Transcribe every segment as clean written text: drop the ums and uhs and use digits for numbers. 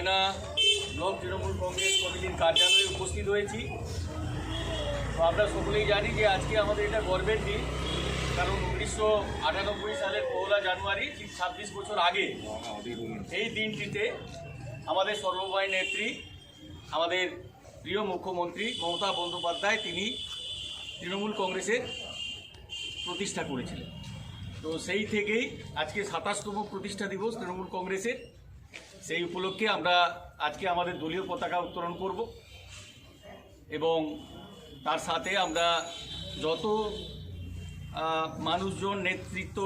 ময়না block Trinamool Congress কমিটির কার্যালয়ে উপস্থিত হয়েছি। তো আমরা সকলেই জানি যে আজকে আমাদের এটা গর্বের দিন, কারণ 1998 সালের 1 জানুয়ারি ঠিক 26 বছর আগে এই দিনটিতে আমাদের সর্বময় নেত্রী, আমাদের প্রিয় মুখ্যমন্ত্রী মমতা বন্দ্যোপাধ্যায় তিনি তৃণমূল কংগ্রেসের প্রতিষ্ঠা করেছিলেন। তো সেই থেকেই আজকে 27তম প্রতিষ্ঠা দিবস তৃণমূল কংগ্রেসের। সেই উপলক্ষে আমরা আজকে আমাদের দলীয় পতাকা উত্তোলন করব এবং তার সাথে আমরা যত মানুষজন, নেতৃত্ব,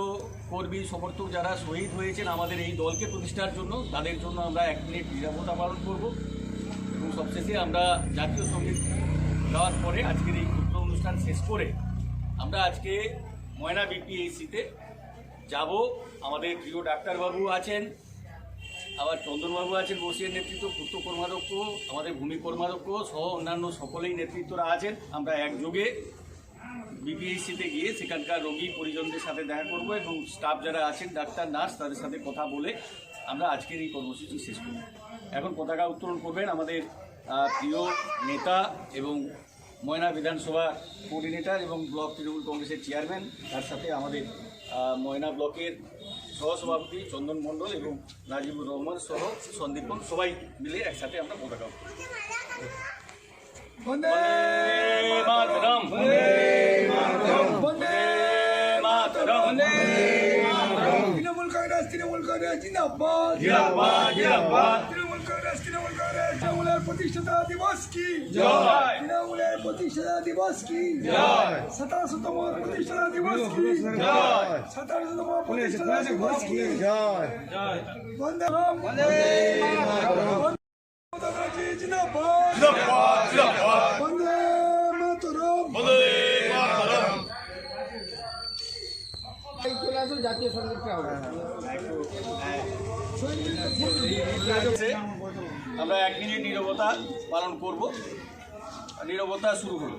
কর্মী, সমর্থক যারা শহীদ হয়েছেন আমাদের এই দলকে প্রতিষ্ঠার জন্য, তাদের জন্য আমরা 1 মিনিট নিরাপত্তা পালন করব এবং সবশেষে আমরা জাতীয় সঙ্গীত গাওয়ার পরে আজকের এই ক্ষুদ্র অনুষ্ঠান শেষ করে আমরা আজকে ময়না বিপিএসসিতে যাব। আমাদের প্রিয় ডাক্তারবাবু আছেন, আবার চন্দনবাবু আছেন বসির নেতৃত্ব, পূর্ত কর্মাধ্যক্ষ, আমাদের ভূমি কর্মাধ্যক্ষ সহ অন্যান্য সকলেই নেতৃত্বরা আছেন। আমরা একযোগে বিপিএসসিতে গিয়ে সেখানকার রোগী পরিজনদের সাথে দেখা করব এবং স্টাফ যারা আছেন, ডাক্তার, নার্স, তাদের সাথে কথা বলে আমরা আজকের এই কর্মসূচি শেষ করব। এখন পতাকা উত্তোলন করবেন আমাদের প্রিয় নেতা এবং ময়না বিধানসভা কোঅর্ডিনেটর এবং ব্লক তৃণমূল কংগ্রেসের চেয়ারম্যান, তার সাথে আমাদের ময়না ব্লকের সহসভাপতি চন্দন মণ্ডল এবং নাজিবুর রহমান সহ সন্দীপন, সবাই মিলে একসাথে আমরা পতাকা উত্তোলন করব। তৃণমূল কংগ্রেস জিন্দাবাদ, জিন্দাবাদ, জিন্দাবাদ। তৃণমূল কংগ্রেস তৃণমূলের প্রতিষ্ঠাতা দিবস কি জয়, তৃণমূলের প্রতিষ্ঠাতা দিবস কি জয়, 17তম প্রতিষ্ঠাতা দিবস কি জয়, 17তম প্রতিষ্ঠাতা দিবস কি জয়, জয়। বন্দে মাতরম, বন্দে মাতরম। জিন্দাবাদ, জিন্দাবাদ, জিন্দাবাদ। বন্দে মাতরম, বন্দে মাতরম। জাতীয় সঙ্গীতটা হবে। আমরা 1 মিনিট নীরবতা পালন করব। নীরবতা শুরু হলো।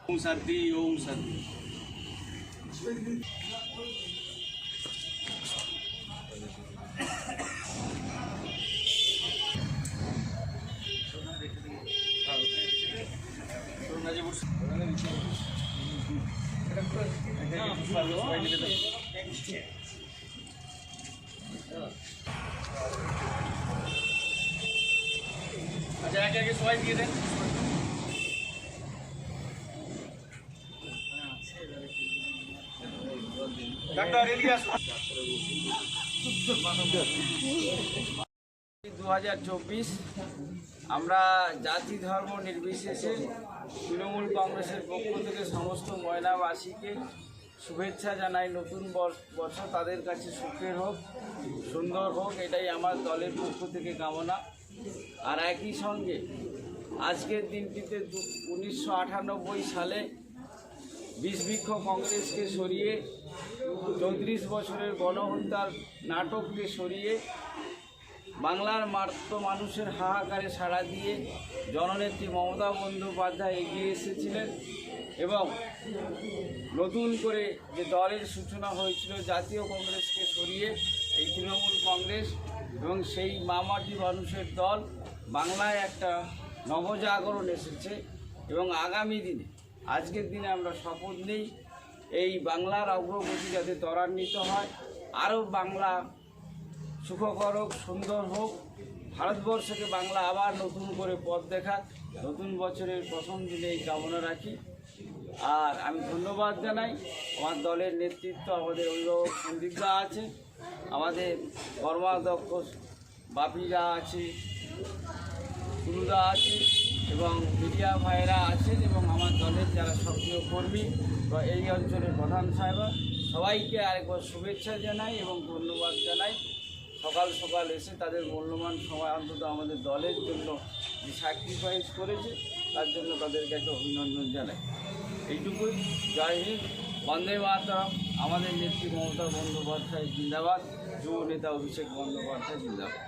ओम शांति, ओम शांति। अच्छा, आगे आगे सवाई दिए दें। ডাক্তার এলিয়াস। 2024 আমরা জাতি ধর্ম নির্বিশেষে তৃণমূল কংগ্রেসের পক্ষ থেকে সমস্ত ময়নাবাসীকে শুভেচ্ছা জানাই। নতুন বছর তাদের কাছে সুখের হোক, সুন্দর হোক, এটাই আমার দলের পক্ষ থেকে কামনা। আর একই সঙ্গে আজকের দিনটিতে 1998 সালে বিষবৃক্ষ কংগ্রেসকে সরিয়ে 34 বছরের গণহত্যার নাটককে সরিয়ে বাংলার মার্ত মানুষের হাহাকারে সাড়া দিয়ে জননেত্রী মমতা বন্দ্যোপাধ্যায় এগিয়ে এসেছিলেন এবং নতুন করে যে দলের সূচনা হয়েছিল জাতীয় কংগ্রেসকে সরিয়ে এই তৃণমূল কংগ্রেস এবং সেই মামাটি মানুষের দল বাংলায় একটা নবজাগরণ এসেছে এবং আগামী দিনে আজকের দিনে আমরা শপথ নিই এই বাংলার অগ্রগতি যাতে ত্বরান্বিত হয়, আরও বাংলা সুখকর হোক, সুন্দর হোক, ভারতবর্ষকে বাংলা আবার নতুন করে পথ দেখাক। নতুন বছরের প্রথম দিনে এই কামনা রাখি। আর আমি ধন্যবাদ জানাই আমার দলের নেতৃত্ব, আমাদের অভিভাবক সন্দীপদা আছে, আমাদের কর্মাধ্যক্ষ বাপিদা আছে, কুলুদা আছে এবং মিডিয়া ভাইরা আছেন এবং আমার দলের যারা সক্রিয় কর্মী বা এই অঞ্চলের প্রধান সাহেবা, সবাইকে আরেকবার শুভেচ্ছা জানাই এবং ধন্যবাদ জানাই। সকাল সকাল এসে তাদের মূল্যবান সময় অন্তত আমাদের দলের জন্য যে স্যাক্রিফাইস করেছে তার জন্য তাদেরকে একটা অভিনন্দন জানাই। এইটুকুই। জয় হিন্দ। বন্দে মাতরম। আমাদের নেত্রী মমতা বন্দ্যোপাধ্যায় জিন্দাবাদ। যুব নেতা অভিষেক বন্দ্যোপাধ্যায় জিন্দাবাদ।